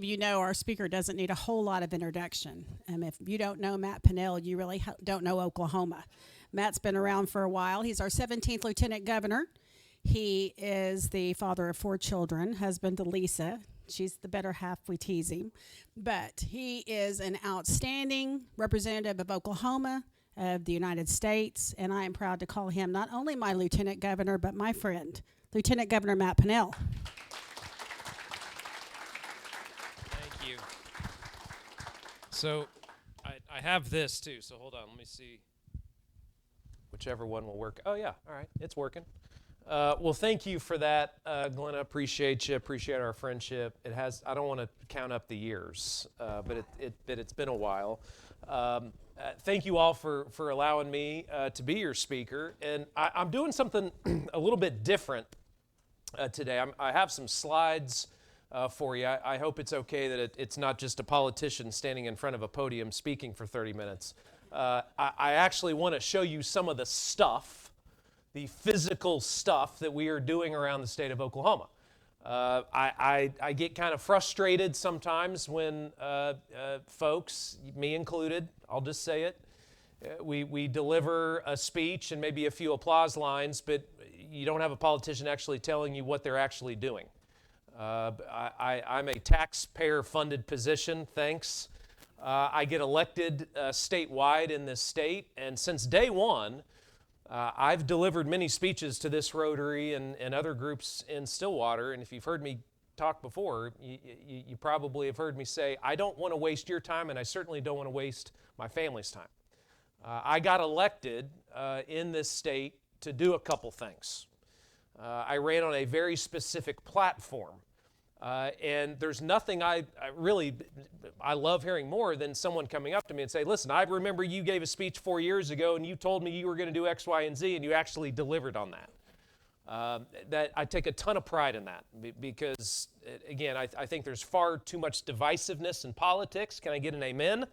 You know, our speaker doesn't need a whole lot of introduction. If you don't know Matt Pinnell, you really don't know Oklahoma. Matt's been around for a while. He's our 17th Lieutenant Governor. He is the father of 4 children, husband to Lisa. She's the better half, we tease him. But he is an outstanding representative of Oklahoma, of the United States, and I am proud to call him not only my Lieutenant Governor, but my friend, Lieutenant Governor Matt Pinnell. Thank you. So I have this too, so hold on, let me see. Whichever one will work. Oh yeah, all right, it's working. Well, thank you for that, Glenn. I appreciate you. Appreciate our friendship. It has. I don't want to count up the years, but it's been a while. Thank you all for allowing me to be your speaker. And I'm doing something a little bit different today. I have some slides for you. I hope it's okay that it's not just a politician standing in front of a podium speaking for 30 minutes. I actually want to show you some of the stuff, the physical stuff that we are doing around the state of Oklahoma. I get kind of frustrated sometimes when folks, me included, I'll just say it, we deliver a speech and maybe a few applause lines, but you don't have a politician actually telling you what they're actually doing. I'm a taxpayer-funded position, thanks. I get elected statewide in this state, and since day one, I've delivered many speeches to this Rotary and other groups in Stillwater, and if you've heard me talk before, you probably have heard me say, I don't want to waste your time, and I certainly don't want to waste my family's time. I got elected in this state to do a couple things. I ran on a very specific platform, and there's nothing I love hearing more than someone coming up to me and say, listen, I remember you gave a speech 4 years ago and you told me you were going to do X, Y, and Z, and you actually delivered on that. That I take a ton of pride in that because, again, I think there's far too much divisiveness in politics. Can I get an amen?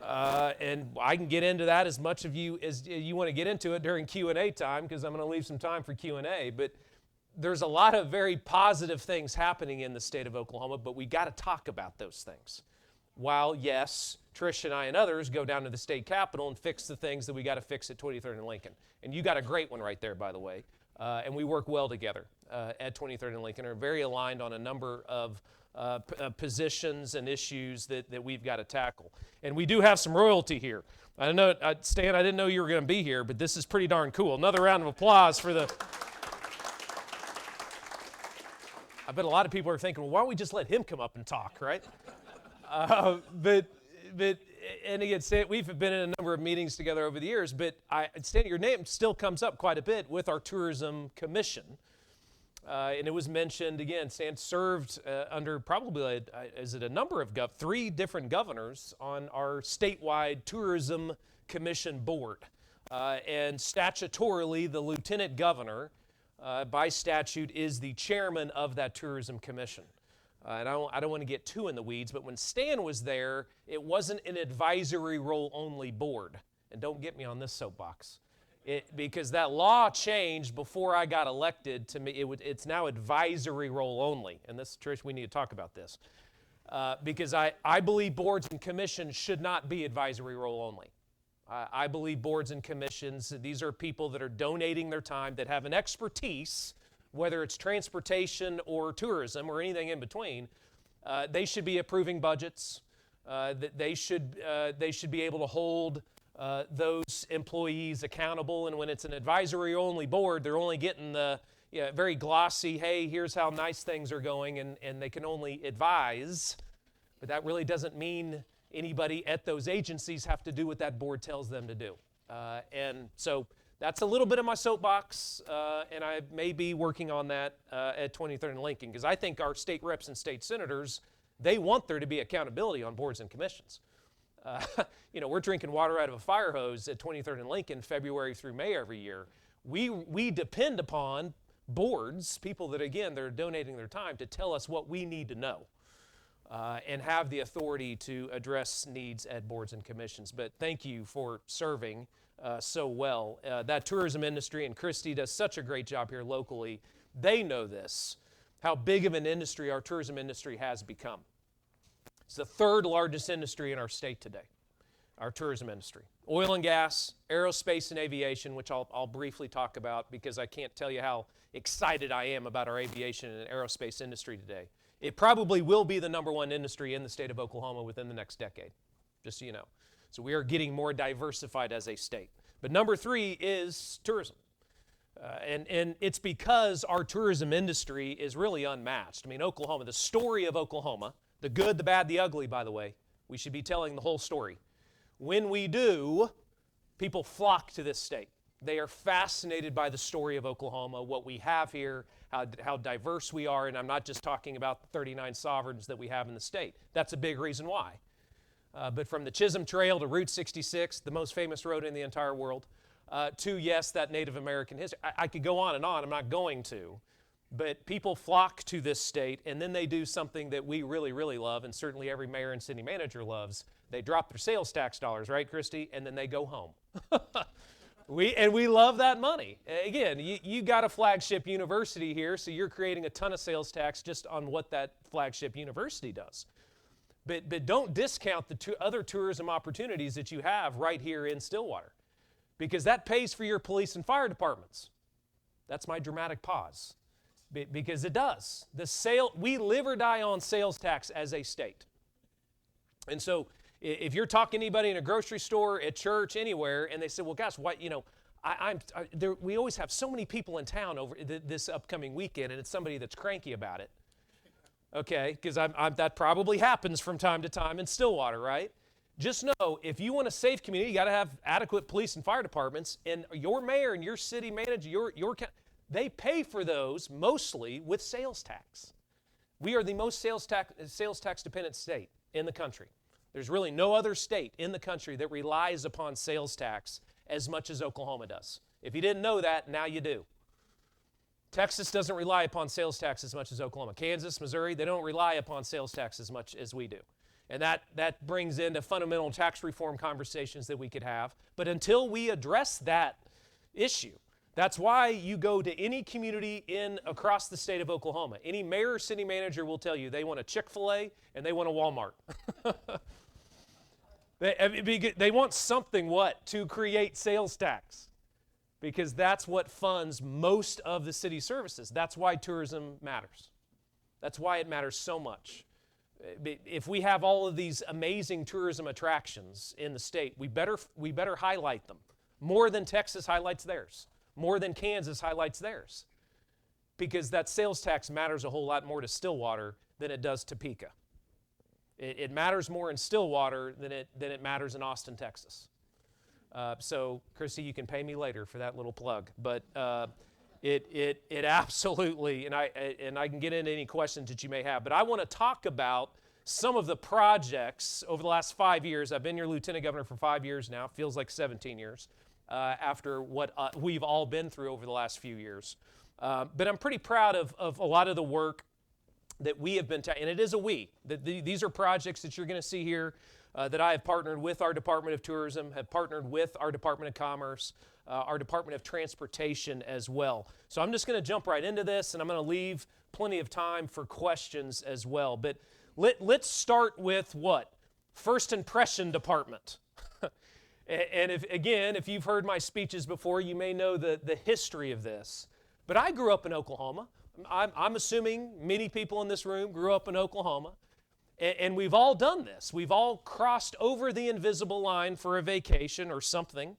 And I can get into that as much of you as you want to get into it during Q&A time because I'm going to leave some time for Q&A. But there's a lot of very positive things happening in the state of Oklahoma, but we got to talk about those things. While, yes, Trish and I and others go down to the state capitol and fix the things that we got to fix at 23rd and Lincoln. And you got a great one right there, by the way. And we work well together at 23rd and Lincoln. Are very aligned on a number of positions and issues that we've got to tackle. And we do have some royalty here. I know, Stan, I didn't know you were going to be here, but this is pretty darn cool. Another round of applause for the... I bet a lot of people are thinking, well, why don't we just let him come up and talk, right? But and again, Stan, we've been in a number of meetings together over the years, but Stan, your name still comes up quite a bit with our Tourism Commission. And it was mentioned, again, Stan served under probably, is it a number of 3 different governors on our statewide Tourism Commission board. And statutorily, the Lieutenant Governor, by statute, is the chairman of that Tourism Commission. And I don't want to get too in the weeds, but when Stan was there, it wasn't an advisory role only board. And don't get me on this soapbox. Because that law changed before I got elected to me. It's now advisory role only. And this, Trish, we need to talk about this. Because I believe boards and commissions should not be advisory role only. I believe boards and commissions, these are people that are donating their time, that have an expertise, whether it's transportation or tourism or anything in between. They should be approving budgets. They should be able to hold those employees accountable. And when it's an advisory-only board, they're only getting the very glossy, hey, here's how nice things are going, and they can only advise. But that really doesn't mean anybody at those agencies have to do what that board tells them to do. And so that's a little bit of my soapbox, and I may be working on that at 23rd and Lincoln, because I think our state reps and state senators, they want there to be accountability on boards and commissions. We're drinking water out of a fire hose at 23rd and Lincoln February through May every year. We depend upon boards, people that, again, they're donating their time to tell us what we need to know. And have the authority to address needs at boards and commissions. But thank you for serving so well. That tourism industry, and Christy does such a great job here locally. They know this, how big of an industry our tourism industry has become. It's the third largest industry in our state today, our tourism industry. Oil and gas, aerospace and aviation, which I'll briefly talk about because I can't tell you how excited I am about our aviation and aerospace industry today. It probably will be the number one industry in the state of Oklahoma within the next decade, just so you know. So we are getting more diversified as a state. But number 3 is tourism. And it's because our tourism industry is really unmatched. I mean, Oklahoma, the story of Oklahoma, the good, the bad, the ugly, by the way, we should be telling the whole story. When we do, people flock to this state. They are fascinated by the story of Oklahoma, what we have here, how diverse we are, and I'm not just talking about the 39 sovereigns that we have in the state. That's a big reason why. But from the Chisholm Trail to Route 66, the most famous road in the entire world, to, yes, that Native American history. I could go on and on. I'm not going to. But people flock to this state, and then they do something that we really, really love, and certainly every mayor and city manager loves. They drop their sales tax dollars, right, Christy? And then they go home. We love that money. Again, you got a flagship university here, so you're creating a ton of sales tax just on what that flagship university does. But don't discount the other tourism opportunities that you have right here in Stillwater, because that pays for your police and fire departments. That's my dramatic pause, because it does. We live or die on sales tax as a state. And so if you're talking to anybody in a grocery store, at church, anywhere, and they say, well, gosh, what, we always have so many people in town over this upcoming weekend, and it's somebody that's cranky about it. Okay, because that probably happens from time to time in Stillwater, right? Just know, if you want a safe community, you got to have adequate police and fire departments, and your mayor and your city manager, they pay for those mostly with sales tax. We are the most sales tax dependent state in the country. There's really no other state in the country that relies upon sales tax as much as Oklahoma does. If you didn't know that, now you do. Texas doesn't rely upon sales tax as much as Oklahoma. Kansas, Missouri, they don't rely upon sales tax as much as we do. And that brings into fundamental tax reform conversations that we could have. But until we address that issue, that's why you go to any community across the state of Oklahoma. Any mayor or city manager will tell you they want a Chick-fil-A and they want a Walmart. They want something, to create sales tax. Because that's what funds most of the city services. That's why tourism matters. That's why it matters so much. If we have all of these amazing tourism attractions in the state, we better highlight them more than Texas highlights theirs, more than Kansas highlights theirs, because that sales tax matters a whole lot more to Stillwater than it does Topeka. It matters more in Stillwater than it matters in Austin, Texas. So, Christy, you can pay me later for that little plug. But it absolutely, and I can get into any questions that you may have. But I want to talk about some of the projects over the last 5 years. I've been your lieutenant governor for 5 years now. Feels like 17 years after what we've all been through over the last few years. But I'm pretty proud of a lot of the work that we have been, and it is a we. These are projects that you're going to see here. That I have partnered with our Department of Tourism, have partnered with our Department of Commerce, our Department of Transportation as well. So I'm just going to jump right into this, and I'm going to leave plenty of time for questions as well. But let's start with what? First impression department. And if you've heard my speeches before, you may know the history of this. But I grew up in Oklahoma. I'm assuming many people in this room grew up in Oklahoma. And we've all done this. We've all crossed over the invisible line for a vacation or something,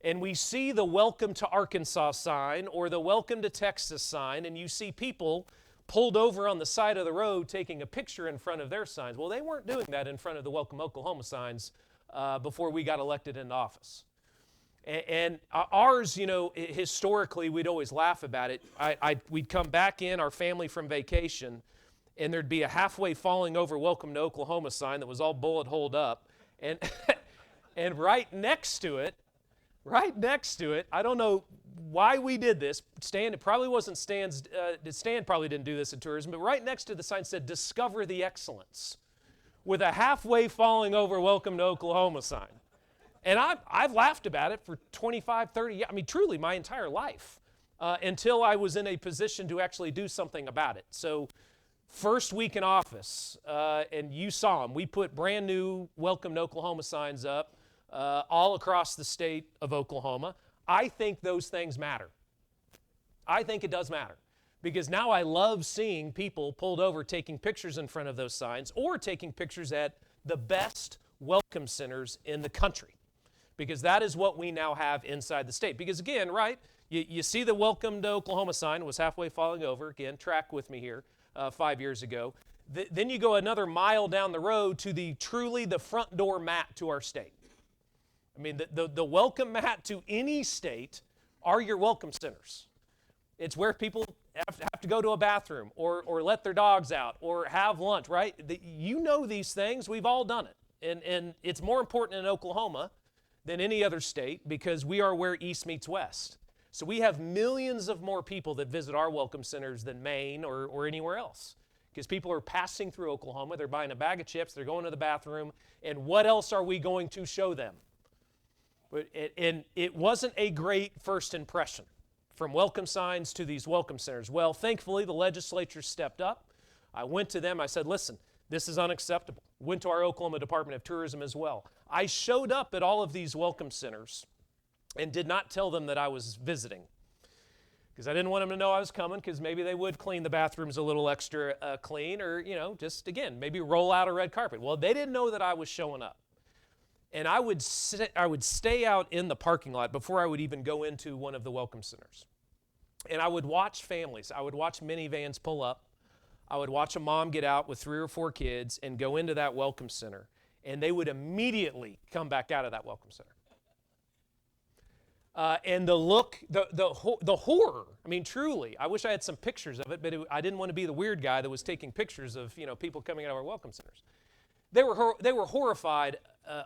and we see the Welcome to Arkansas sign or the Welcome to Texas sign, and you see people pulled over on the side of the road taking a picture in front of their signs. Well, they weren't doing that in front of the Welcome Oklahoma signs before we got elected into office. And ours, historically, we'd always laugh about it. We'd come back in, our family from vacation, and there'd be a halfway falling over Welcome to Oklahoma sign that was all bullet holed up. And and right next to it, I don't know why we did this. Stan probably didn't do this in tourism, but right next to the sign said, "Discover the Excellence," with a halfway falling over Welcome to Oklahoma sign. And I've laughed about it for 25, 30 years, truly my entire life, until I was in a position to actually do something about it. So First week in office, and you saw them, we put brand new Welcome to Oklahoma signs up all across the state of Oklahoma. I think those things matter. I think it does matter. Because now I love seeing people pulled over taking pictures in front of those signs or taking pictures at the best welcome centers in the country. Because that is what we now have inside the state. Because again, right, you see the Welcome to Oklahoma sign was halfway falling over. Again, track with me here 5 years ago. Then you go another mile down the road to truly the front door mat to our state. I mean, the welcome mat to any state are your welcome centers. It's where people have to go to a bathroom or let their dogs out or have lunch, right? You know these things. We've all done it. And it's more important in Oklahoma than any other state because we are where East meets West. So we have millions of more people that visit our welcome centers than Maine or anywhere else because people are passing through Oklahoma. They're buying a bag of chips. They're going to the bathroom. And what else are we going to show them? And it wasn't a great first impression. From welcome signs to these welcome centers. Well, thankfully, the legislature stepped up. I went to them. I said, listen, this is unacceptable. Went to our Oklahoma Department of Tourism as well. I showed up at all of these welcome centers and did not tell them that I was visiting because I didn't want them to know I was coming because maybe they would clean the bathrooms a little extra clean or, just, again, maybe roll out a red carpet. Well, they didn't know that I was showing up. And I would stay out in the parking lot before I would even go into one of the welcome centers. And I would watch families. I would watch minivans pull up. I would watch a mom get out with 3 or 4 kids and go into that welcome center. And they would immediately come back out of that welcome center. And the look, the horror, I mean, truly, I wish I had some pictures of it, but I didn't want to be the weird guy that was taking pictures of, people coming out of our welcome centers. They were horrified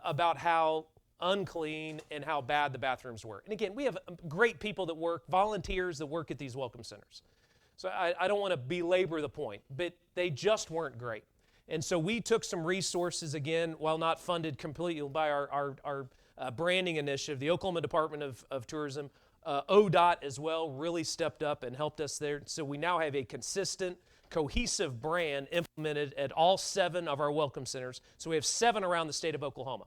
about how unclean and how bad the bathrooms were. And again, we have great people that work, volunteers that work at these welcome centers. So I don't want to belabor the point, but they just weren't great. And so we took some resources, again, while not funded completely by our branding initiative. The Oklahoma Department of Tourism, ODOT as well, really stepped up and helped us there. So we now have a consistent, cohesive brand implemented at all 7 of our welcome centers. So we have 7 around the state of Oklahoma.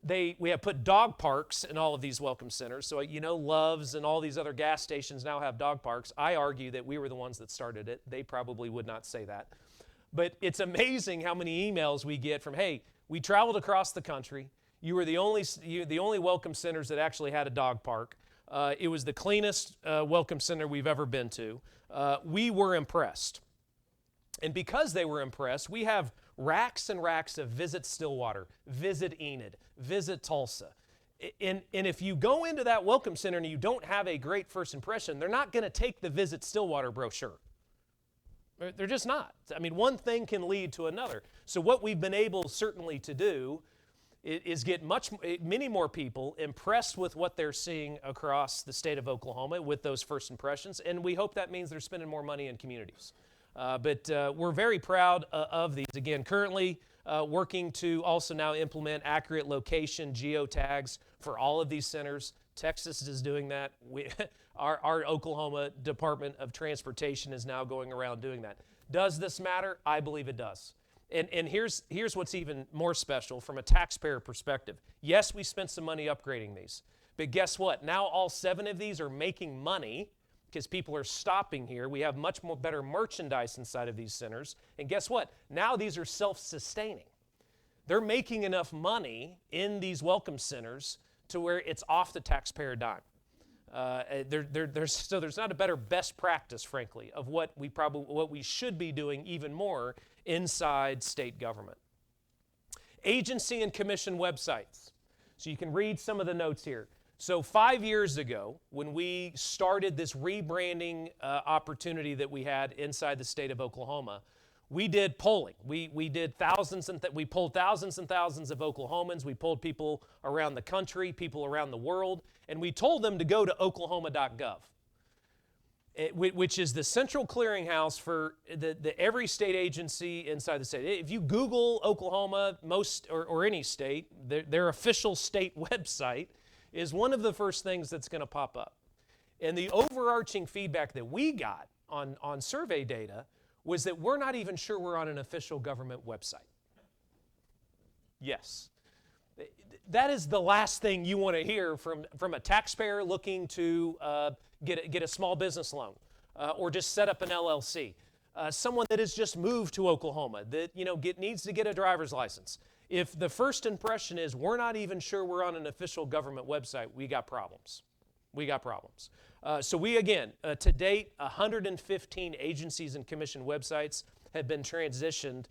We have put dog parks in all of these welcome centers. So, Love's and all these other gas stations now have dog parks. I argue that we were the ones that started it. They probably would not say that. But it's amazing how many emails we get from, hey, we traveled across the country. You were the only welcome centers that actually had a dog park. It was the cleanest welcome center we've ever been to. We were impressed. And because they were impressed, we have racks and racks of Visit Stillwater, Visit Enid, Visit Tulsa. And if you go into that welcome center and you don't have a great first impression, they're not going to take the Visit Stillwater brochure. They're just not. I mean, one thing can lead to another. So what we've been able certainly to do is get many more people impressed with what they're seeing across the state of Oklahoma with those first impressions, and we hope that means they're spending more money in communities. But we're very proud of these. Again, currently working to also now implement accurate location geotags for all of these centers. Texas is doing that. Our Oklahoma Department of Transportation is now going around doing that. Does this matter? I believe it does. And here's what's even more special from a taxpayer perspective. Yes, we spent some money upgrading these, but guess what? Now all 7 of these are making money because people are stopping here. We have much more better merchandise inside of these centers. And guess what? Now these are self-sustaining. They're making enough money in these welcome centers to where it's off the taxpayer dime. There's not a better best practice, frankly, of what we should be doing even more inside state government. Agency and commission websites. So you can read some of the notes here. So 5 years ago, when we started this rebranding opportunity that we had inside the state of Oklahoma, we did polling. We did we polled thousands and thousands of Oklahomans. We polled people around the country, people around the world, and we told them to go to oklahoma.gov. Which is the central clearinghouse for every state agency inside the state. If you Google Oklahoma, or any state, their official state website is one of the first things that's going to pop up. And the overarching feedback that we got on survey data was that we're not even sure we're on an official government website. Yes. That is the last thing you want to hear from a taxpayer looking to get a small business loan or just set up an LLC. Someone that has just moved to Oklahoma that needs to get a driver's license. If the first impression is we're not even sure we're on an official government website, we got problems. We got problems. So we, again, to date, 115 agencies and commission websites have been transitioned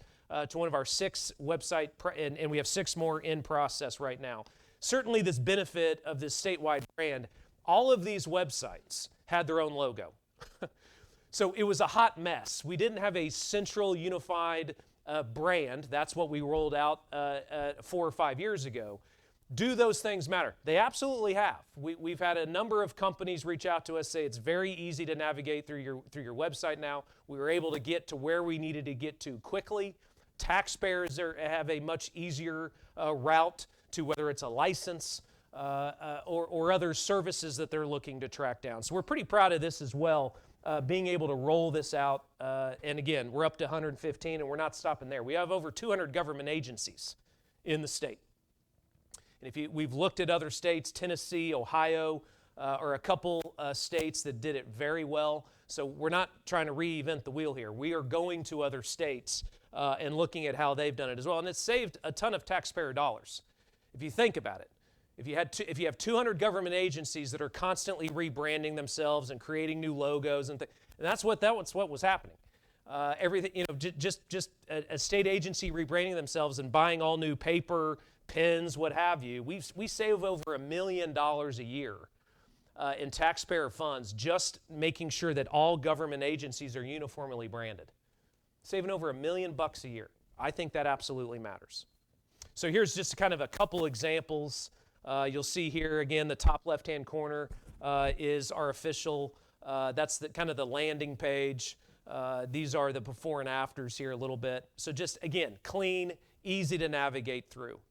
to one of our 6 website, and we have 6 more in process right now. Certainly this benefit of this statewide brand, all of these websites had their own logo. So it was a hot mess. We didn't have a central unified brand. That's what we rolled out 4 or 5 years ago. Do those things matter? They absolutely have. We've had a number of companies reach out to us, say it's very easy to navigate through your website now. We were able to get to where we needed to get to quickly. Taxpayers have a much easier route to whether it's a license or other services that they're looking to track down. So we're pretty proud of this as well, being able to roll this out. And again, we're up to 115 and we're not stopping there. We have over 200 government agencies in the state. And we've looked at other states, Tennessee, Ohio, are a couple states that did it very well. So we're not trying to reinvent the wheel here. We are going to other states and looking at how they've done it as well. And it's saved a ton of taxpayer dollars. If you think about it, if you have 200 government agencies that are constantly rebranding themselves and creating new logos and that's what was happening. Everything, just a state agency rebranding themselves and buying all new paper, pens, what have you. We save over $1 million a year in taxpayer funds just making sure that all government agencies are uniformly branded. Saving over $1 million a year. I think that absolutely matters. So here's just kind of a couple examples. You'll see here again, the top left-hand corner is our official. That's kind of the landing page. These are the before and afters here a little bit. So just again, clean, easy to navigate through.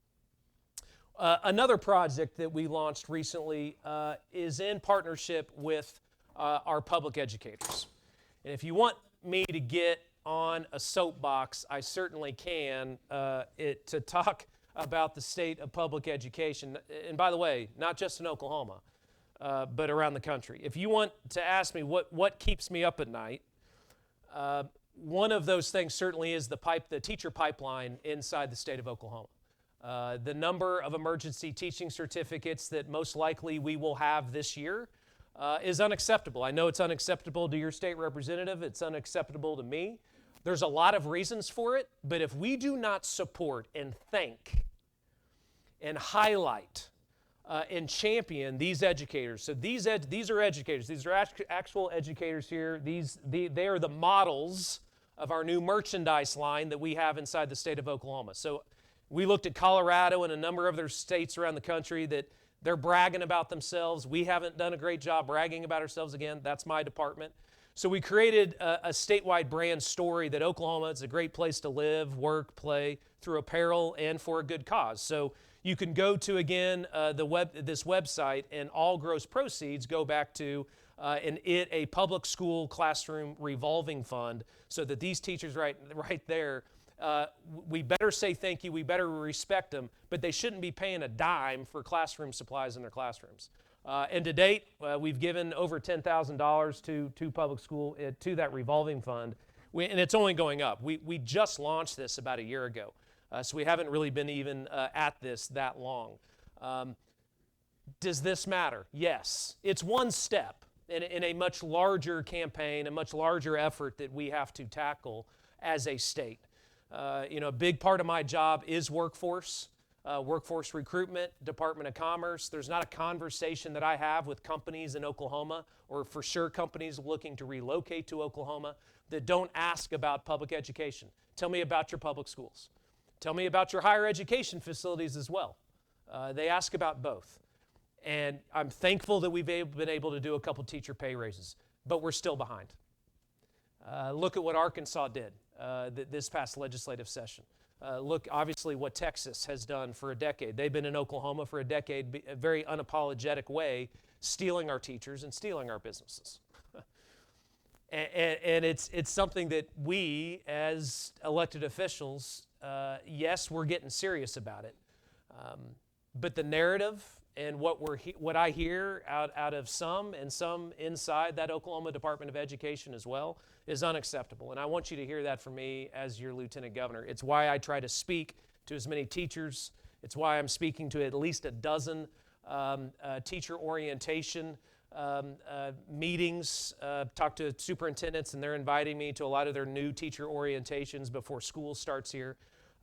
Another project that we launched recently is in partnership with our public educators. And if you want me to get on a soapbox, I certainly can to talk about the state of public education. And by the way, not just in Oklahoma, but around the country. If you want to ask me what keeps me up at night, one of those things certainly is the teacher pipeline inside the state of Oklahoma. The number of emergency teaching certificates that most likely we will have this year is unacceptable. I know it's unacceptable to your state representative. It's unacceptable to me. There's a lot of reasons for it, but if we do not support and thank and highlight and champion these educators, so these are educators. These are actual educators here. They are the models of our new merchandise line that we have inside the state of Oklahoma. So we looked at Colorado and a number of other states around the country that they're bragging about themselves. We haven't done a great job bragging about ourselves. Again, that's my department. So we created a statewide brand story that Oklahoma is a great place to live, work, play through apparel and for a good cause. So you can go to, again, this website, and all gross proceeds go back to a public school classroom revolving fund so that these teachers right there, we better say thank you, we better respect them, but they shouldn't be paying a dime for classroom supplies in their classrooms. And to date, we've given over $10,000 to public school, to that revolving fund, and it's only going up. We just launched this about a year ago, so we haven't really been even at this that long. Does this matter? Yes. It's one step in a much larger campaign, a much larger effort that we have to tackle as a state. A big part of my job is workforce recruitment, Department of Commerce. There's not a conversation that I have with companies in Oklahoma, or for sure companies looking to relocate to Oklahoma, that don't ask about public education. Tell me about your public schools. Tell me about your higher education facilities as well. They ask about both. And I'm thankful that we've been able to do a couple teacher pay raises, but we're still behind. Look at what Arkansas did this past legislative session. Look, obviously, what Texas has done for a decade. They've been in Oklahoma for a decade, a very unapologetic way, stealing our teachers and stealing our businesses. And it's something that we, as elected officials, yes, we're getting serious about it. But the narrative and what I hear out of some and some inside that Oklahoma Department of Education as well is unacceptable. And I want you to hear that from me as your Lieutenant Governor. It's why I try to speak to as many teachers. It's why I'm speaking to at least a dozen teacher orientation meetings, talk to superintendents, and they're inviting me to a lot of their new teacher orientations before school starts here.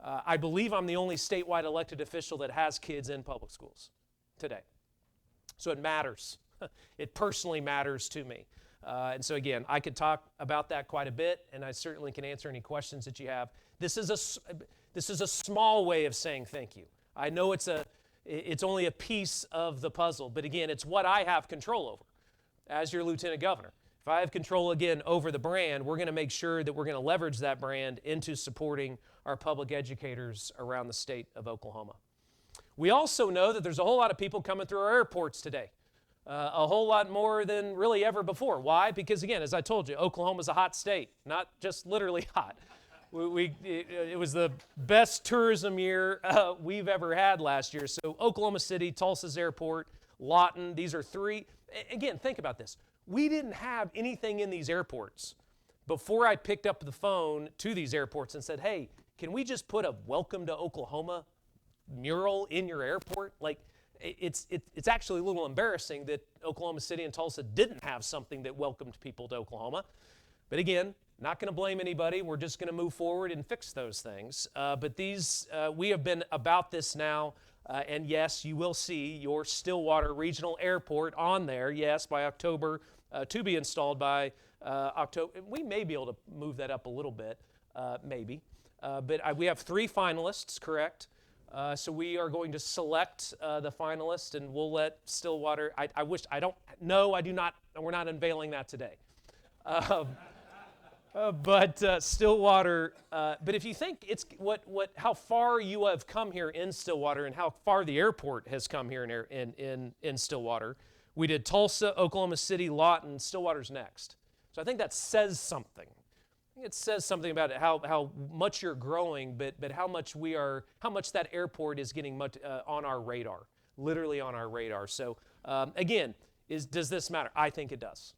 I believe I'm the only statewide elected official that has kids in public schools today. So it matters. It personally matters to me. And so again, I could talk about that quite a bit, and I certainly can answer any questions that you have. This is a small way of saying thank you. I know it's only a piece of the puzzle, but again, it's what I have control over as your Lieutenant Governor. If I have control again over the brand, we're going to make sure that we're going to leverage that brand into supporting our public educators around the state of Oklahoma. We also know that there's a whole lot of people coming through our airports today, a whole lot more than really ever before. Why? Because again, as I told you, Oklahoma's a hot state, not just literally hot. It was the best tourism year we've ever had last year. So Oklahoma City, Tulsa's airport, Lawton, these are three. Again, think about this. We didn't have anything in these airports before I picked up the phone to these airports and said, hey, can we just put a welcome to Oklahoma mural in your airport? Like, it's actually a little embarrassing that Oklahoma City and Tulsa didn't have something that welcomed people to Oklahoma. But again, not going to blame anybody. We're just going to move forward and fix those things. But we have been about this now. And yes, you will see your Stillwater Regional Airport on there, yes, by October, to be installed by October. We may be able to move that up a little bit, maybe. But we have 3 finalists, correct? So we are going to select the finalists, and we'll let Stillwater, I do not, we're not unveiling that today. But Stillwater, but if you think it's how far you have come here in Stillwater and how far the airport has come here in Stillwater, we did Tulsa, Oklahoma City, Lawton, Stillwater's next. So I think that says something. I think it says something about it, how much you're growing, but how much that airport is getting on our radar, literally on our radar. So again, does this matter? I think it does.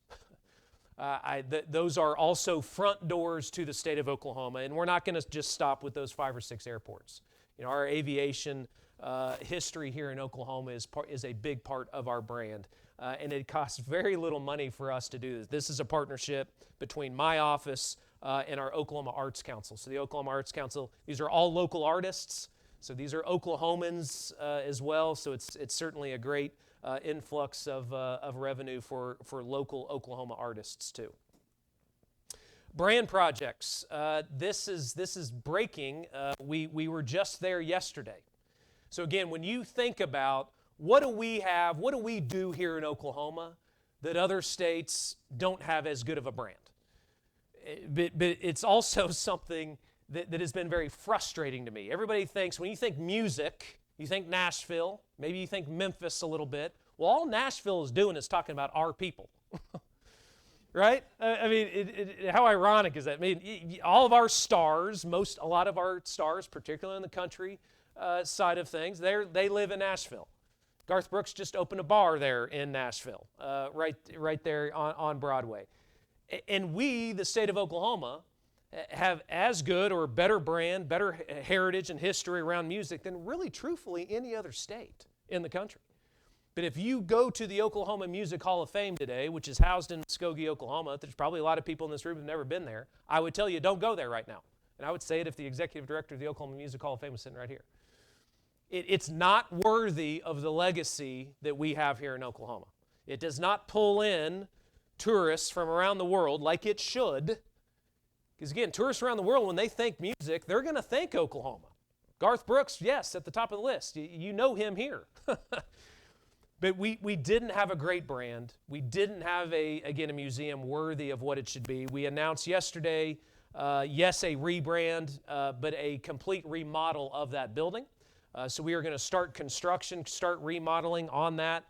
Those are also front doors to the state of Oklahoma, and we're not going to just stop with those 5 or 6 airports. You know, our aviation history here in Oklahoma is a big part of our brand, and it costs very little money for us to do this. This is a partnership between my office and our Oklahoma Arts Council. So the Oklahoma Arts Council, these are all local artists, so these are Oklahomans as well, so it's certainly a great influx of revenue for local Oklahoma artists too. Brand projects. This is breaking. We were just there yesterday. So again, when you think about what do we do here in Oklahoma that other states don't have as good of a brand? But it's also something that has been very frustrating to me. Everybody thinks, when you think music, you think Nashville, maybe you think Memphis a little bit. Well, all Nashville is doing is talking about our people. Right? I mean, how ironic is that? I mean, all of our stars, a lot of our stars, particularly in the country side of things, they live in Nashville. Garth Brooks just opened a bar there in Nashville, right there on Broadway. And we, the state of Oklahoma, have as good or better brand, better heritage and history around music than really, truthfully, any other state in the country. But if you go to the Oklahoma Music Hall of Fame today, which is housed in Muskogee, Oklahoma, there's probably a lot of people in this room who have never been there, I would tell you, don't go there right now. And I would say it if the executive director of the Oklahoma Music Hall of Fame was sitting right here. It's not worthy of the legacy that we have here in Oklahoma. It does not pull in tourists from around the world like it should. Because again, tourists around the world, when they think music, they're going to think Oklahoma. Garth Brooks, yes, at the top of the list. You know him here. But we didn't have a great brand. We didn't have, a museum worthy of what it should be. We announced yesterday, yes, a rebrand, but a complete remodel of that building. So we are going to start construction, start remodeling on that.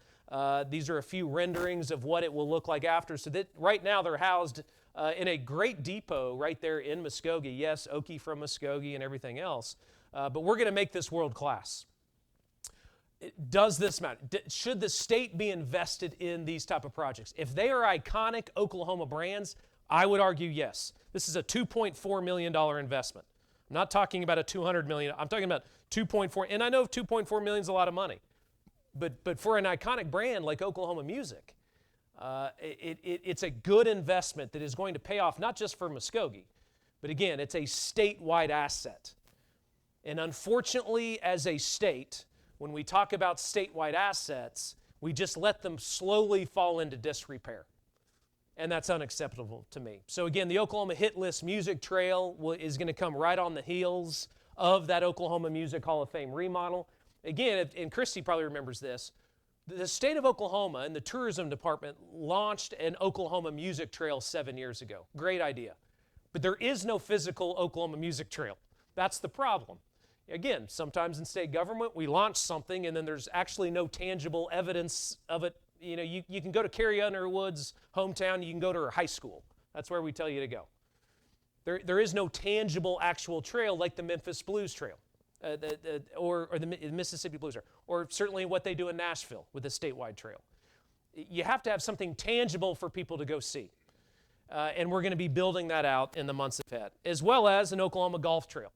These are a few renderings of what it will look like after. So that right now they're housed in a great depot right there in Muskogee. Yes, Okie from Muskogee and everything else, but we're going to make this world class. Does this matter? Should the state be invested in these type of projects? If they are iconic Oklahoma brands, I would argue yes. This is a $2.4 million investment. I'm not talking about a $200 million. I'm talking about 2.4, and I know 2.4 million is a lot of money, but for an iconic brand like Oklahoma Music, it's a good investment that is going to pay off not just for Muskogee, but again, it's a statewide asset. And unfortunately, as a state, when we talk about statewide assets, we just let them slowly fall into disrepair. And that's unacceptable to me. So again, the Oklahoma Hit List Music Trail is going to come right on the heels of that Oklahoma Music Hall of Fame remodel. Again, and Christy probably remembers this, the state of Oklahoma and the tourism department launched an Oklahoma Music Trail 7 years ago. Great idea. But there is no physical Oklahoma Music Trail. That's the problem. Again, sometimes in state government, we launch something and then there's actually no tangible evidence of it. You know, you can go to Carrie Underwood's hometown, you can go to her high school. That's where we tell you to go. There is no tangible actual trail like the Memphis Blues Trail or the Mississippi Blues Trail, or certainly what they do in Nashville with the statewide trail. You have to have something tangible for people to go see. And we're going to be building that out in the months ahead, as well as an Oklahoma Golf Trail.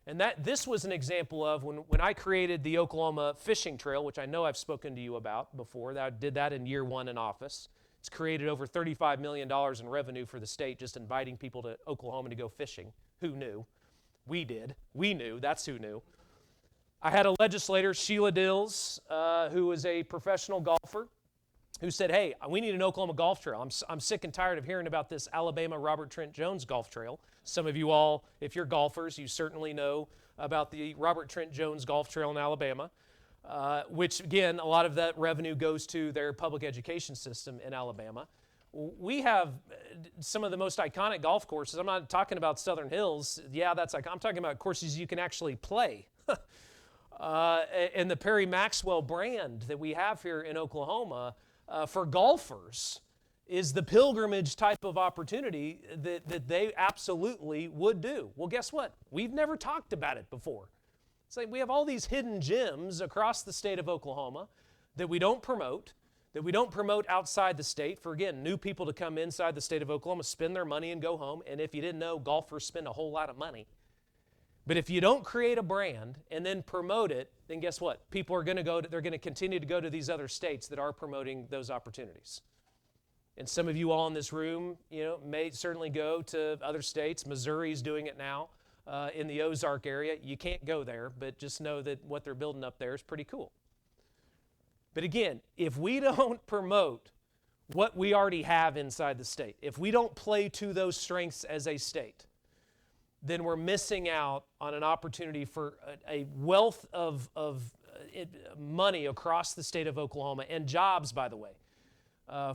And this was an example of when I created the Oklahoma Fishing Trail, which I know I've spoken to you about before. I did that in year 1 in office. It's created over $35 million in revenue for the state, just inviting people to Oklahoma to go fishing. Who knew? We did. We knew. That's who knew. I had a legislator, Sheila Dills, who was a professional golfer, who said, hey, we need an Oklahoma golf trail. I'm sick and tired of hearing about this Alabama Robert Trent Jones golf trail. Some of you all, if you're golfers, you certainly know about the Robert Trent Jones golf trail in Alabama, which, again, a lot of that revenue goes to their public education system in Alabama. We have some of the most iconic golf courses. I'm not talking about Southern Hills. Yeah, that's like, I'm talking about courses you can actually play. And the Perry Maxwell brand that we have here in Oklahoma for golfers is the pilgrimage type of opportunity that they absolutely would do. Well, guess what? We've never talked about it before. It's like we have all these hidden gems across the state of Oklahoma that we don't promote outside the state for, again, new people to come inside the state of Oklahoma, spend their money and go home. And if you didn't know, golfers spend a whole lot of money. But if you don't create a brand and then promote it, then guess what? People are going to they're going to continue to go to these other states that are promoting those opportunities. And some of you all in this room, may certainly go to other states. Missouri's doing it now in the Ozark area. You can't go there, but just know that what they're building up there is pretty cool. But again, if we don't promote what we already have inside the state, if we don't play to those strengths as a state, then we're missing out on an opportunity for a wealth of money across the state of Oklahoma, and jobs, by the way,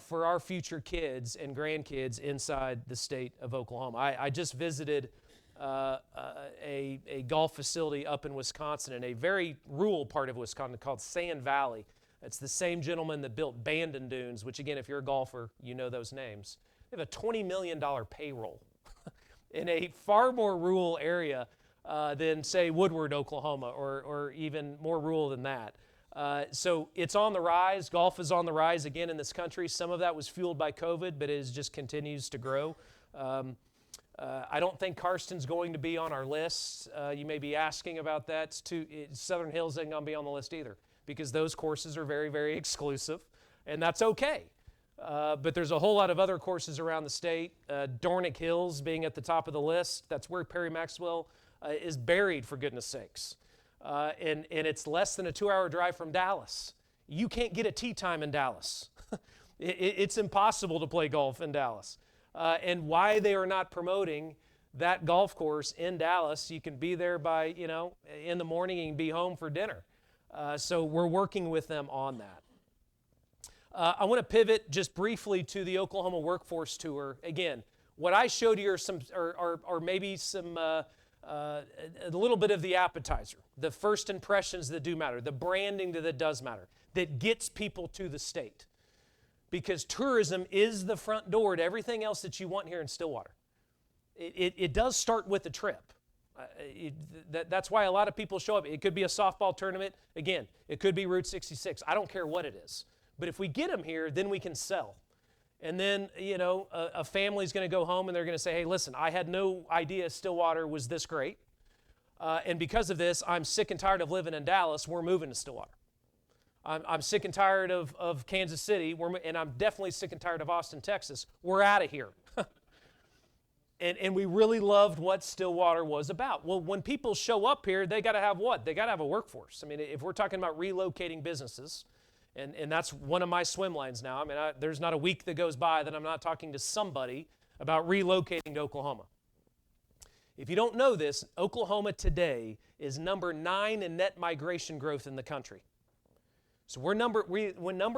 for our future kids and grandkids inside the state of Oklahoma. I just visited a golf facility up in Wisconsin, in a very rural part of Wisconsin called Sand Valley. It's the same gentleman that built Bandon Dunes, which, again, if you're a golfer, you know those names. They have a $20 million payroll in a far more rural area than, say, Woodward, Oklahoma, or even more rural than that. So it's on the rise. Golf is on the rise again in this country. Some of that was fueled by COVID, but it just continues to grow. I don't think Karsten's going to be on our list. You may be asking about that. Southern Hills isn't going to be on the list either, because those courses are very, very exclusive, and that's okay. But there's a whole lot of other courses around the state. Dornick Hills being at the top of the list. That's where Perry Maxwell is buried, for goodness sakes. And it's less than a 2-hour drive from Dallas. You can't get a tee time in Dallas. It's impossible to play golf in Dallas. And why they are not promoting that golf course in Dallas, you can be there by, in the morning and be home for dinner. So we're working with them on that. I want to pivot just briefly to the Oklahoma Workforce Tour. Again, what I showed you are maybe some a little bit of the appetizer, the first impressions that do matter, the branding that does matter, that gets people to the state. because tourism is the front door to everything else that you want here in Stillwater. It does start with the trip. That's why a lot of people show up. It could be a softball tournament. Again, it could be Route 66. I don't care what it is. But if we get them here, then we can sell. And then, a family's going to go home and they're going to say, hey, listen, I had no idea Stillwater was this great. And because of this, I'm sick and tired of living in Dallas. We're moving to Stillwater. I'm sick and tired of Kansas City. And I'm definitely sick and tired of Austin, Texas. We're out of here. And we really loved what Stillwater was about. Well, when people show up here, they got to have what? They got to have a workforce. I mean, if we're talking about relocating businesses, and that's one of my swim lanes now. I mean, there's not a week that goes by that I'm not talking to somebody about relocating to Oklahoma. If you don't know this, Oklahoma today is number 9 in net migration growth in the country. So we're number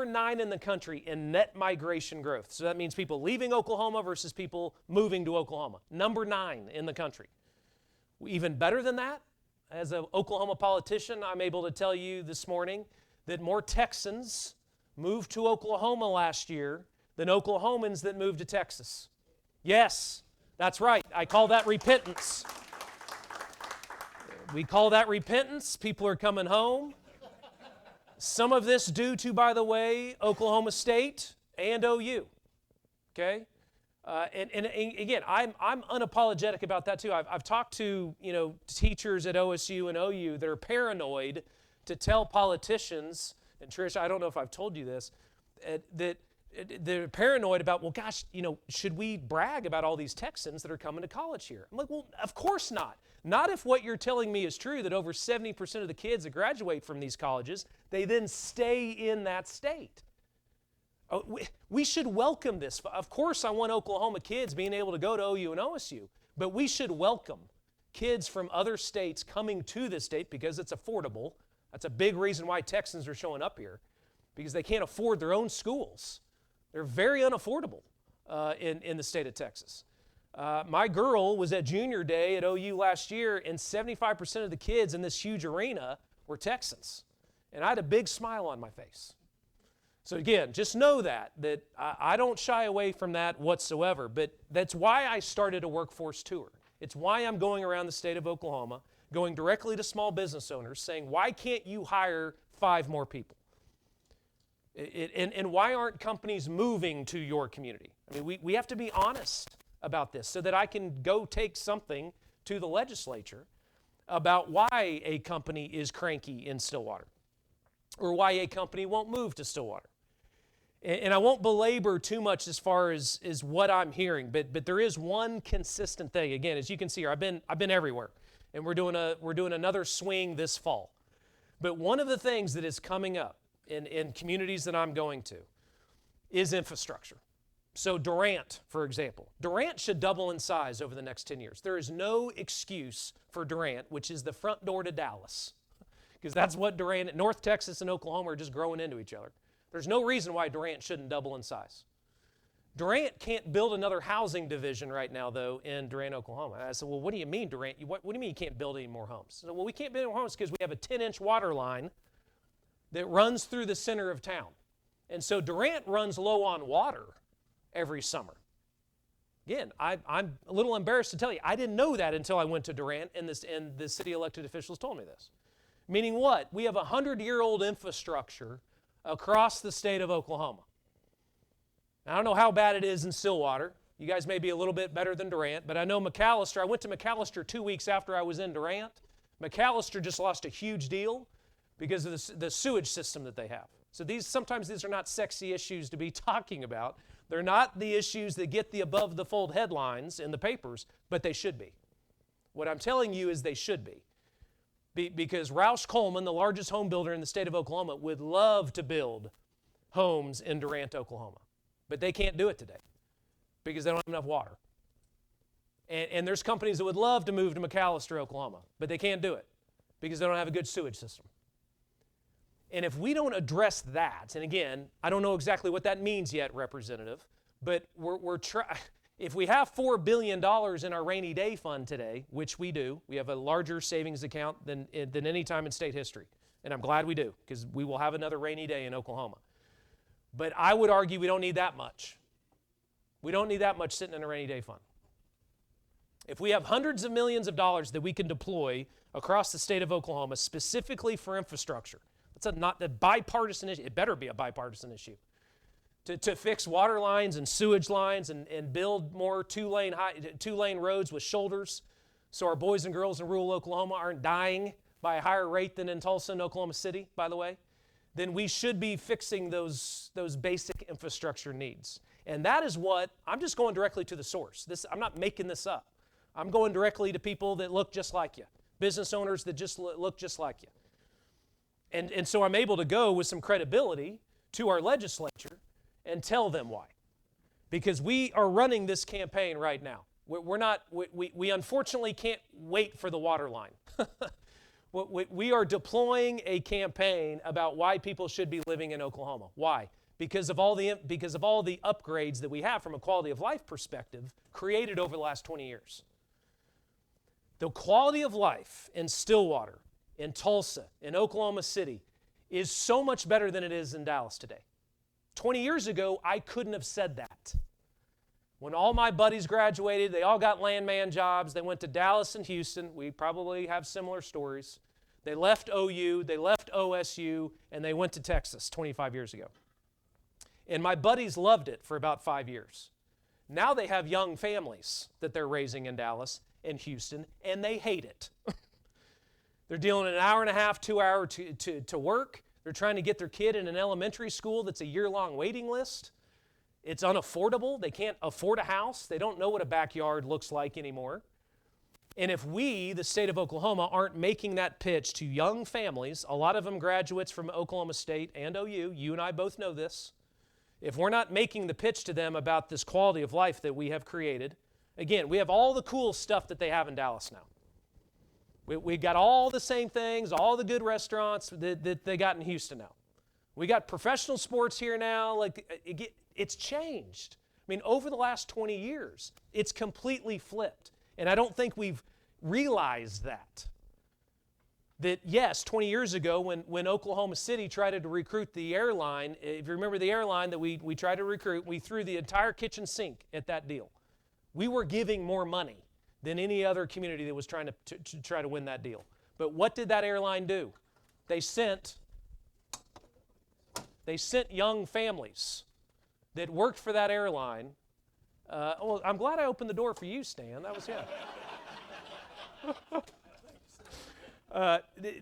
9 in the country in net migration growth. So that means people leaving Oklahoma versus people moving to Oklahoma. Number 9 in the country. Even better than that, as an Oklahoma politician, I'm able to tell you this morning that more Texans moved to Oklahoma last year than Oklahomans that moved to Texas. Yes, that's right. I call that repentance. We call that repentance. People are coming home. Some of this due to, by the way, Oklahoma State and OU. Okay? And again, I'm unapologetic about that too. I've talked to teachers at OSU and OU that are paranoid to tell politicians, and Trish, I don't know if I've told you this, that they're paranoid about, well, gosh, should we brag about all these Texans that are coming to college here? I'm like, well, of course not. Not if what you're telling me is true, that over 70% of the kids that graduate from these colleges, they then stay in that state. We should welcome this. Of course, I want Oklahoma kids being able to go to OU and OSU, but we should welcome kids from other states coming to this state because it's affordable. That's a big reason why Texans are showing up here, because they can't afford their own schools. They're very unaffordable in the state of Texas. My girl was at junior day at OU last year, and 75% of the kids in this huge arena were Texans. And I had a big smile on my face. So again, just know that I don't shy away from that whatsoever, but that's why I started a workforce tour. It's why I'm going around the state of Oklahoma, going directly to small business owners, saying, why can't you hire 5 more people? And why aren't companies moving to your community? I mean, we have to be honest about this so that I can go take something to the legislature about why a company is cranky in Stillwater or why a company won't move to Stillwater. And I won't belabor too much as far as what I'm hearing, but there is one consistent thing. Again, as you can see here, I've been everywhere, and we're doing another swing this fall. But one of the things that is coming up in communities that I'm going to is infrastructure. So Durant, for example, Durant should double in size over the next 10 years. There is no excuse for Durant, which is the front door to Dallas, because that's what Durant, North Texas and Oklahoma are just growing into each other. There's no reason why Durant shouldn't double in size. Durant can't build another housing division right now, though, in Durant, Oklahoma. I said, well, what do you mean, Durant? What do you mean you can't build any more homes? I said, well, we can't build any more homes because we have a 10-inch water line that runs through the center of town. And so Durant runs low on water every summer. Again, I'm a little embarrassed to tell you, I didn't know that until I went to Durant, and the city elected officials told me this. Meaning what? We have a 100-year-old infrastructure across the state of Oklahoma. I don't know how bad it is in Stillwater. You guys may be a little bit better than Durant, but I know McAllister. I went to McAllister 2 weeks after I was in Durant. McAllister just lost a huge deal because of the sewage system that they have. So sometimes these are not sexy issues to be talking about. They're not the issues that get the above-the-fold headlines in the papers, but they should be. What I'm telling you is they should be. Because Roush Coleman, the largest home builder in the state of Oklahoma, would love to build homes in Durant, Oklahoma. But they can't do it today because they don't have enough water. And there's companies that would love to move to McAllister, Oklahoma, but they can't do it because they don't have a good sewage system. And if we don't address that, and again, I don't know exactly what that means yet, Representative, but if we have $4 billion in our rainy day fund today, which we do, we have a larger savings account than any time in state history. And I'm glad we do, because we will have another rainy day in Oklahoma. But I would argue we don't need that much. We don't need that much sitting in a rainy day fund. If we have hundreds of millions of dollars that we can deploy across the state of Oklahoma specifically for infrastructure, it's not a bipartisan issue. It better be a bipartisan issue. To fix water lines and sewage lines and build more two-lane roads with shoulders so our boys and girls in rural Oklahoma aren't dying by a higher rate than in Tulsa and Oklahoma City, by the way, then we should be fixing those basic infrastructure needs. And that is what, I'm just going directly to the source. I'm not making this up. I'm going directly to people that look just like you, business owners that just look just like you. And so I'm able to go with some credibility to our legislature and tell them why. Because we are running this campaign right now. We unfortunately can't wait for the water line. We are deploying a campaign about why people should be living in Oklahoma. Why? Because of all the upgrades that we have from a quality of life perspective created over the last 20 years. The quality of life in Stillwater, in Tulsa, in Oklahoma City is so much better than it is in Dallas today. 20 years ago, I couldn't have said that. When all my buddies graduated, they all got landman jobs. They went to Dallas and Houston. We probably have similar stories. They left OU, they left OSU, and they went to Texas 25 years ago. And my buddies loved it for about 5 years. Now they have young families that they're raising in Dallas and Houston, and they hate it. They're dealing an hour and a half, 2 hours to work. They're trying to get their kid in an elementary school that's a year-long waiting list. It's unaffordable. They can't afford a house. They don't know what a backyard looks like anymore. And if we, the state of Oklahoma, aren't making that pitch to young families, a lot of them graduates from Oklahoma State and OU, you and I both know this, if we're not making the pitch to them about this quality of life that we have created, again, we have all the cool stuff that they have in Dallas now. We got all the same things, all the good restaurants that they got in Houston now. We got professional sports here now. It's changed. I mean, over the last 20 years, it's completely flipped. And I don't think we've realized that. That yes, 20 years ago when Oklahoma City tried to recruit the airline, if you remember the airline that we tried to recruit, we threw the entire kitchen sink at that deal. We were giving more money than any other community that was trying to try to win that deal. But what did that airline do? They sent young families that worked for that airline. Well, I'm glad I opened the door for you, Stan. That was, yeah.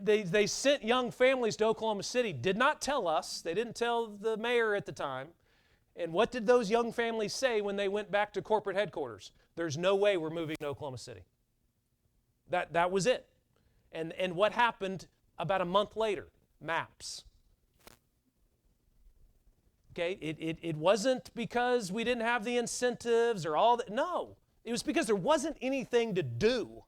They sent young families to Oklahoma City, did not tell us, they didn't tell the mayor at the time. And what did those young families say when they went back to corporate headquarters? There's no way we're moving to Oklahoma City. That was it. And what happened about a month later? Maps. Okay, it wasn't because we didn't have the incentives or all that. No, it was because there wasn't anything to do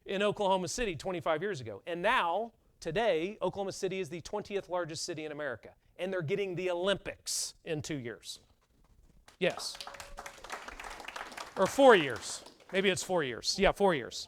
in Oklahoma City 25 years ago. And now, today, Oklahoma City is the 20th largest city in America. And they're getting the Olympics in 2 years. Yes. Or 4 years. Maybe it's 4 years. Yeah, 4 years.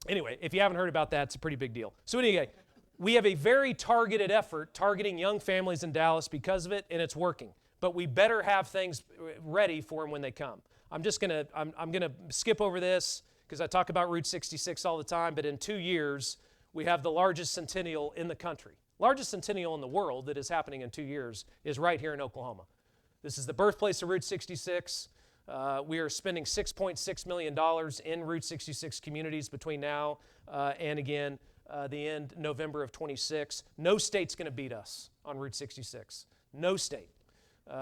Anyway, if you haven't heard about that, it's a pretty big deal. So anyway, we have a very targeted effort targeting young families in Dallas because of it, and it's working. But we better have things ready for them when they come. I'm gonna skip over this because I talk about Route 66 all the time, but in 2 years, we have the largest centennial in the country. Largest centennial in the world that is happening in 2 years is right here in Oklahoma. This is the birthplace of Route 66. We are spending $6.6 million in Route 66 communities between now and again, the end November of 26. No state's going to beat us on Route 66. No state.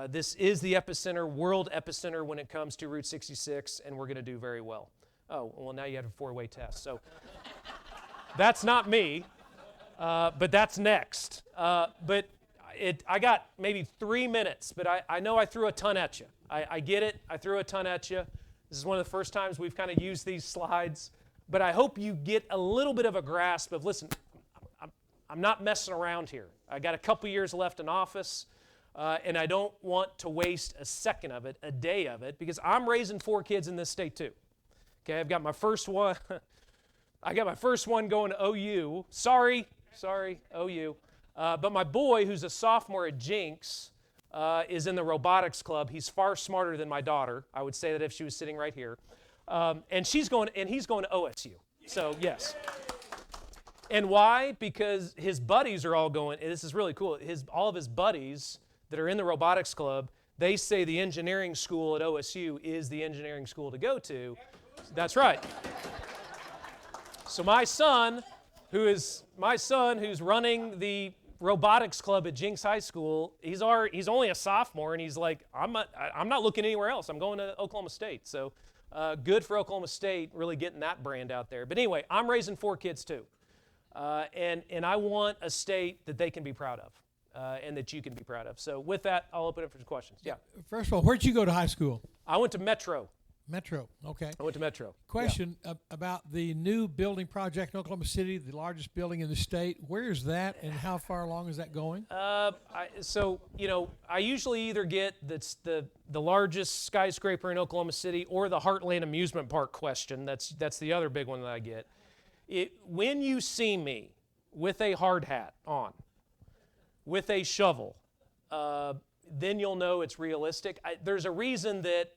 This is the epicenter, world epicenter when it comes to Route 66, and we're going to do very well. Oh, well, now you have a four-way test. So that's not me. But that's next. But I got maybe 3 minutes, but I know I threw a ton at you. I get it. I threw a ton at you. This is one of the first times we've kind of used these slides. But I hope you get a little bit of a grasp of, listen, I'm not messing around here. I got a couple years left in office, and I don't want to waste a second of it, a day of it, because I'm raising 4 kids in this state too. Okay, I've got my first one. I got my first one going to OU. Sorry, OU. But my boy, who's a sophomore at Jinx, is in the robotics club. He's far smarter than my daughter. I would say that if she was sitting right here. And he's going to OSU. So yes. And why? Because his buddies are all going, and this is really cool, all of his buddies that are in the robotics club, they say the engineering school at OSU is the engineering school to go to. That's right. So my son, who's running the robotics club at Jinx High School, he's only a sophomore, and he's like, I'm not looking anywhere else. I'm going to Oklahoma State. So good for Oklahoma State, really getting that brand out there. But anyway, I'm raising 4 kids too. And I want a state that they can be proud of, and that you can be proud of. So with that, I'll open it for some questions. Yeah. First of all, where'd you go to high school? I went to Metro. Metro, okay. I went to Metro. Question about the new building project in Oklahoma City, the largest building in the state. Where is that, and how far along is that going? I usually either get the largest skyscraper in Oklahoma City or the Heartland Amusement Park question. That's the other big one that I get. When you see me with a hard hat on, with a shovel, then you'll know it's realistic. There's a reason that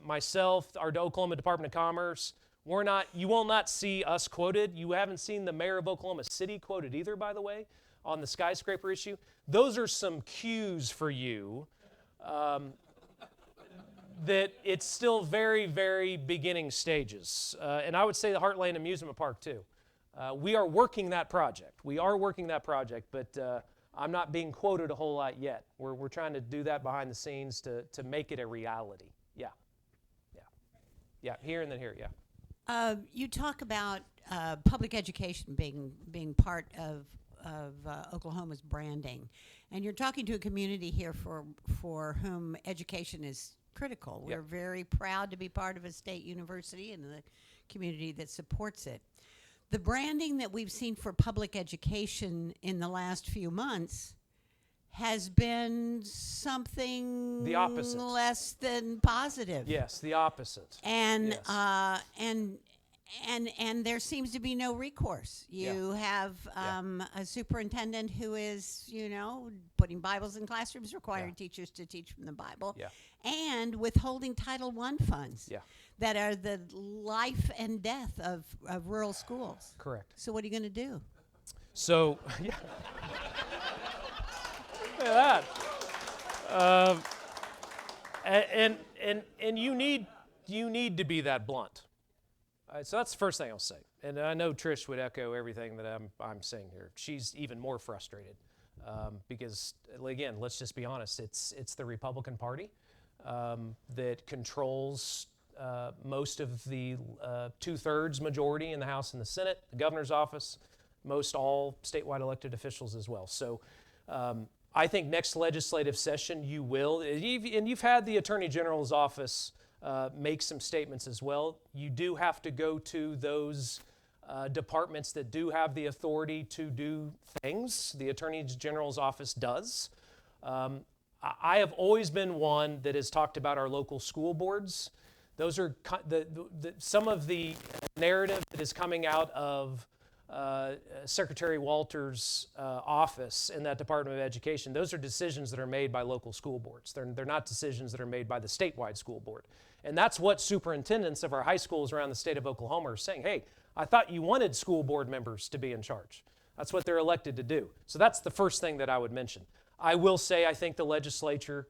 myself, our Oklahoma Department of Commerce, you will not see us quoted. You haven't seen the mayor of Oklahoma City quoted either, by the way, on the skyscraper issue. Those are some cues for you that it's still very, very beginning stages. And I would say the Heartland Amusement Park, too. We are working that project. But I'm not being quoted a whole lot yet. We're trying to do that behind the scenes to make it a reality. Yeah, here and then here, yeah. You talk about public education being part of Oklahoma's branding, and you're talking to a community here for whom education is critical. We're very proud to be part of a state university and the community that supports it. The branding that we've seen for public education in the last few months has been something the opposite, less than positive. Yes, the opposite. And yes. And there seems to be no recourse. You have a superintendent who is, putting Bibles in classrooms, requiring teachers to teach from the Bible, and withholding Title I funds that are the life and death of rural schools. Correct. So what are you going to do? So, Look at that. And you need to be that blunt. So that's the first thing I'll say. And I know Trish would echo everything that I'm saying here. She's even more frustrated because, again, let's just be honest. It's the Republican Party that controls most of the 2/3 majority in the House and the Senate, the governor's office, most all statewide elected officials as well. So I think next legislative session you will, and you've had the Attorney General's office make some statements as well. You do have to go to those departments that do have the authority to do things. The Attorney General's office does. I have always been one that has talked about our local school boards. Those are some of the narrative that is coming out of Secretary Walters' office in that Department of Education. Those are decisions that are made by local school boards. They're not decisions that are made by the statewide school board. And that's what superintendents of our high schools around the state of Oklahoma are saying. Hey, I thought you wanted school board members to be in charge. That's what they're elected to do. So that's the first thing that I would mention. I will say I think the legislature,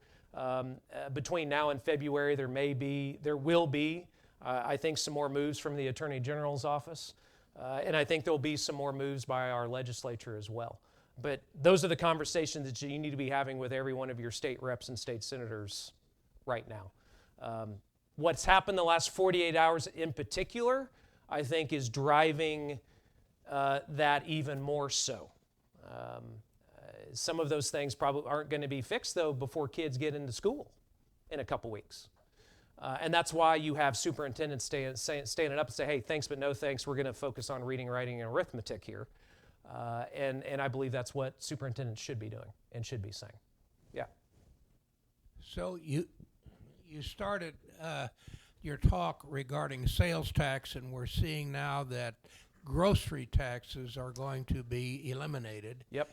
between now and February, there will be, I think, some more moves from the Attorney General's office. And I think there'll be some more moves by our legislature as well. But those are the conversations that you need to be having with every one of your state reps and state senators right now. What's happened the last 48 hours in particular, I think, is driving that even more so. Some of those things probably aren't going to be fixed, though, before kids get into school in a couple weeks. And that's why you have superintendents standing up and say, hey, thanks but no thanks. We're going to focus on reading, writing, and arithmetic here. And I believe that's what superintendents should be doing and should be saying. Yeah. So you started your talk regarding sales tax, and we're seeing now that grocery taxes are going to be eliminated. Yep.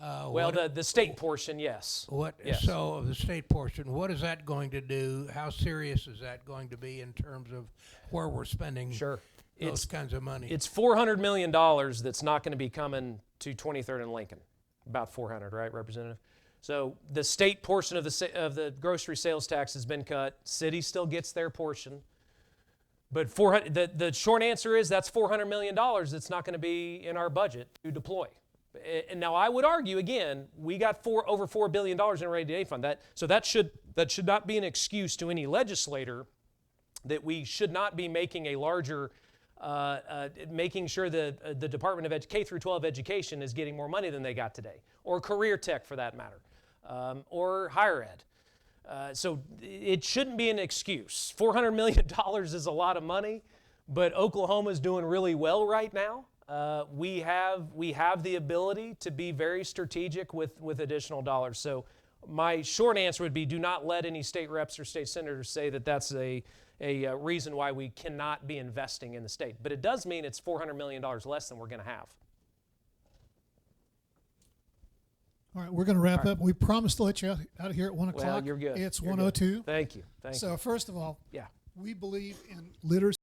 Well, the state portion, yes. Yes. So of the state portion, what is that going to do? How serious is that going to be in terms of where we're spending Sure. those kinds of money? It's $400 million that's not going to be coming to 23rd and Lincoln. About 400, right, Representative? So the state portion of the grocery sales tax has been cut. City still gets their portion. But the short answer is that's $400 million that's not going to be in our budget to deploy. And now I would argue again, we got over $4 billion in a rainy day fund. That should not be an excuse to any legislator that we should not be making a larger, making sure that the Department of K through 12 education is getting more money than they got today, or career tech for that matter, or higher ed. So it shouldn't be an excuse. $400 million is a lot of money, but Oklahoma's doing really well right now. We have the ability to be very strategic with additional dollars. So my short answer would be, do not let any state reps or state senators say that that's a reason why we cannot be investing in the state. But it does mean it's $400 million less than we're going to have. All right, we're going to wrap up. We promised to let you out of here at 1 o'clock. Well, you're good. It's You're 1:02. Thank you. Thank you. So first of all, Yeah. we believe in literacy.